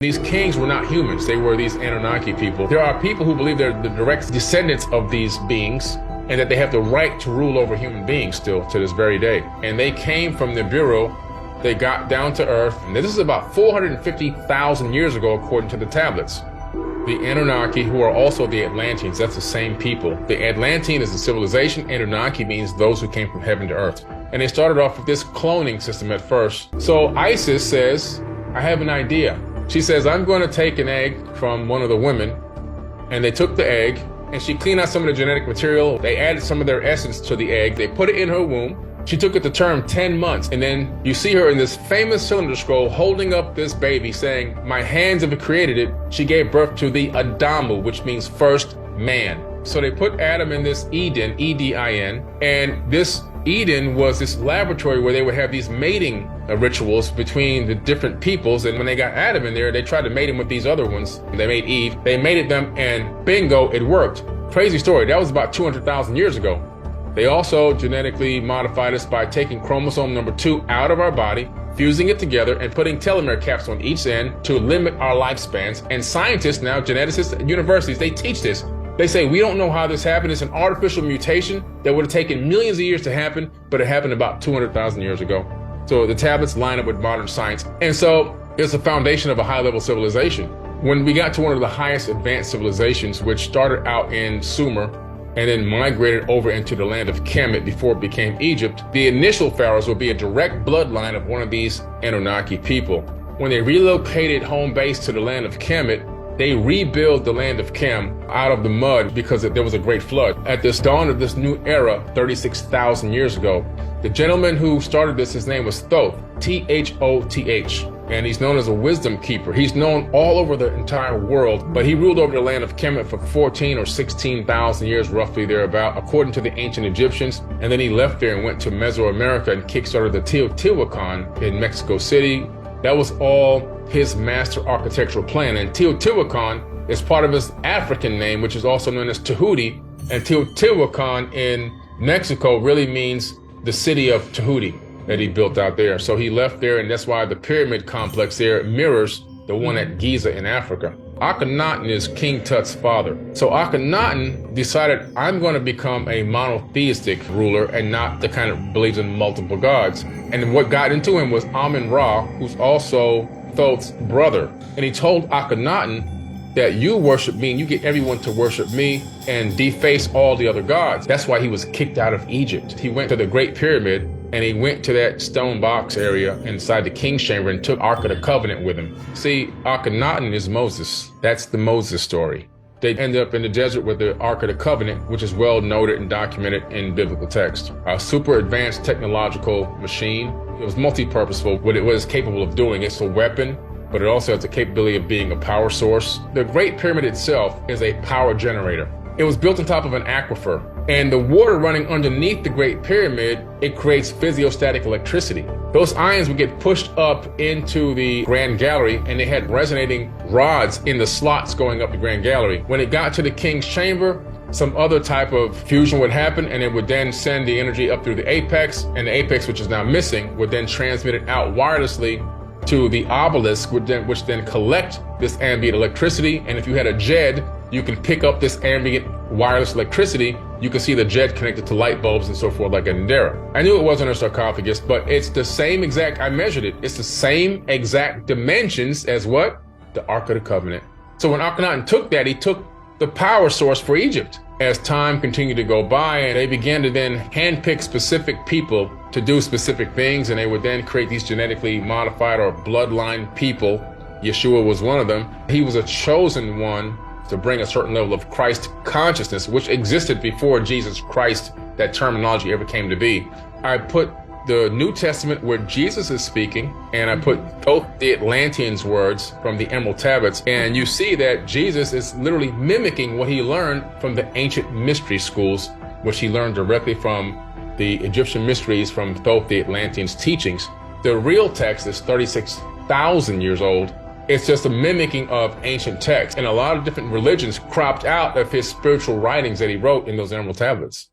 These kings were not humans. They were these Anunnaki people. There are people who believe they're the direct descendants of these beings and that they have the right to rule over human beings still to this very day. And they came from the Bureau. They got down to Earth. And this is about 450,000 years ago, according to the tablets. The Anunnaki, who are also the Atlanteans, that's the same people. The Atlantean is the civilization. Anunnaki means those who came from heaven to earth. And they started off with this cloning system at first. So Isis says, I have an idea. She says, I'm going to take an egg from one of the women. And they took the egg and she cleaned out some of the genetic material. They added some of their essence to the egg. They put it in her womb. She took it to term 10 months. And then you see her in this famous cylinder scroll holding up this baby saying, my hands have created it. She gave birth to the Adamu, which means first man. So they put Adam in this Eden, E-D-I-N, and this Eden was this laboratory where they would have these mating rituals between the different peoples. And when they got Adam in there, they tried to mate him with these other ones. They made Eve. They mated them and bingo, it worked. Crazy story. That was about 200,000 years ago. They also genetically modified us by taking chromosome number 2 out of our body, fusing it together and putting telomere caps on each end to limit our lifespans. And scientists now, geneticists at universities, they teach this. They say, we don't know how this happened. It's an artificial mutation that would have taken millions of years to happen, but it happened about 200,000 years ago. So the tablets line up with modern science. And so it's the foundation of a high-level civilization. When we got to one of the highest advanced civilizations, which started out in Sumer and then migrated over into the land of Kemet before it became Egypt, the initial pharaohs would be a direct bloodline of one of these Anunnaki people. When they relocated home base to the land of Kemet, they rebuilt the land of Kem out of the mud because there was a great flood. At this dawn of this new era, 36,000 years ago, the gentleman who started this, his name was Thoth, T-H-O-T-H. And he's known as a wisdom keeper. He's known all over the entire world, but he ruled over the land of Kemet for 14 or 16,000 years, roughly thereabout, according to the ancient Egyptians. And then he left there and went to Mesoamerica and kickstarted the Teotihuacan in Mexico City. That was all his master architectural plan. And Teotihuacan is part of his African name, which is also known as Tahuti. And Teotihuacan in Mexico really means the city of Tahuti that he built out there. So he left there, and that's why the pyramid complex there mirrors the one at Giza in Africa. Akhenaten is King Tut's father. So Akhenaten decided, I'm going to become a monotheistic ruler and not the kind of believes in multiple gods. And what got into him was Amun-Ra, who's also Thoth's brother. And he told Akhenaten that you worship me and you get everyone to worship me and deface all the other gods. That's why he was kicked out of Egypt. He went to the Great Pyramid and he went to that stone box area inside the king's chamber and took Ark of the Covenant with him. See, Akhenaten is Moses. That's the Moses story. They ended up in the desert with the Ark of the Covenant, which is well noted and documented in biblical text. A super advanced technological machine. It was multi-purposeful. What it was capable of doing, it's a weapon, but it also has the capability of being a power source. The Great Pyramid itself is a power generator. It was built on top of an aquifer, and the water running underneath the Great Pyramid, it creates physiostatic electricity. Those ions would get pushed up into the Grand Gallery, and they had resonating rods in the slots going up the Grand Gallery. When it got to the king's chamber, some other type of fusion would happen, and it would then send the energy up through the apex, and the apex, which is now missing, would then transmit it out wirelessly to the obelisk, which then collect this ambient electricity. And if you had a JED, you can pick up this ambient wireless electricity. You can see the JED connected to light bulbs and so forth like a Nidera. I knew it wasn't a sarcophagus, but it's the same exact, I measured it. It's the same exact dimensions as what? The Ark of the Covenant. So when Akhenaten took that, he took the power source for Egypt. As time continued to go by, and they began to then handpick specific people to do specific things, and they would then create these genetically modified or bloodline people. Yeshua was one of them. He was a chosen one to bring a certain level of Christ consciousness, which existed before Jesus Christ, that terminology ever came to be. I put the New Testament where Jesus is speaking, and I put both the Atlanteans' words from the Emerald Tablets, and you see that Jesus is literally mimicking what he learned from the ancient mystery schools, which he learned directly from the Egyptian mysteries from Thoth the Atlanteans' teachings. The real text is 36,000 years old. It's just a mimicking of ancient texts, and a lot of different religions cropped out of his spiritual writings that he wrote in those Emerald Tablets.